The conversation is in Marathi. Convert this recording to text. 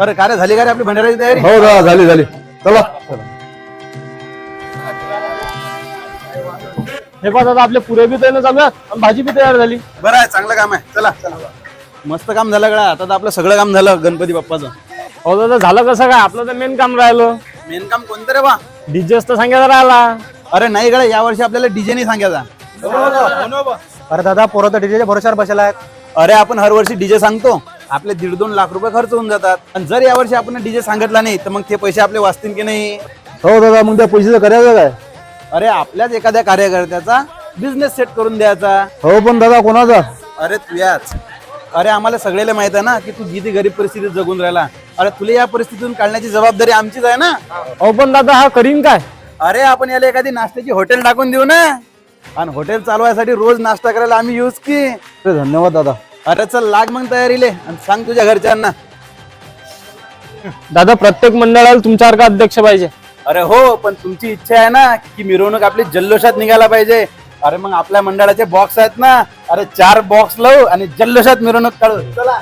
अरे काय झाली का रे आपली भंडाऱ्याची तयारी? हो दादा झाली झाली चला. हे पहा दादा आपले पुरे बी तयार चालू आहेत आणि भाजी बी तयार झाली. बरं आहे, चांगलं काम आहे. चला मस्त काम झालं गड्या. आता तर आपलं सगळं काम झालं गणपती बाप्पाचं. हो दादा झालं कसं काय, आपलं तर मेन काम राहिलं. मेन काम कोणतं रे बा? डीजेच तर सांगायला राहिला. अरे नाही गड्या, या वर्षी आपल्याला डीजे नाही सांगायचा. अरे दादा पोरं तर डीजेच्या भरोशावर बसला आहेत. अरे आपण हर वर्षी डीजे सांगतो, आपले 1.5-2 लाख रुपये खर्च होऊन जातात. आणि जर या वर्षी आपण डीजे सांगितला नाही तर मग ते पैसे आपले वाचतील की नाही? हो दादा मग त्या पैशाचं करायचं काय? अरे आपल्याच एखाद्या कार्यकर्त्याचा बिझनेस सेट करून द्यायचा. हो पण दादा कोणाचा? अरे तुझ्याच. अरे आम्हाला सगळ्याला माहित आहे ना की तू किती गरीब परिस्थितीत जगून राहिला. अरे तुला या परिस्थितीतून काढण्याची जबाबदारी आमचीच आहे ना. हो पण दादा हा करीन काय? अरे आपण याला एखादी नाश्त्याची हॉटेल टाकून देऊ ना, आणि हॉटेल चालवायसाठी रोज नाश्ता करायला आम्ही यूज की. अरे धन्यवाद दादा. अरे चल लाग मग तयारीले आणि सांग तुझ्या घरच्यांना. दादा प्रत्येक मंडळाला तुमच्यासारखा अध्यक्ष पाहिजे. अरे हो, पण तुमची इच्छा आहे ना की मिरवणूक आपली जल्लोषात निघायला पाहिजे. अरे मग आपल्या मंडळाचे बॉक्स आहेत ना, अरे 4 बॉक्स लावू आणि जल्लोषात मिरवणूक काढू. चला.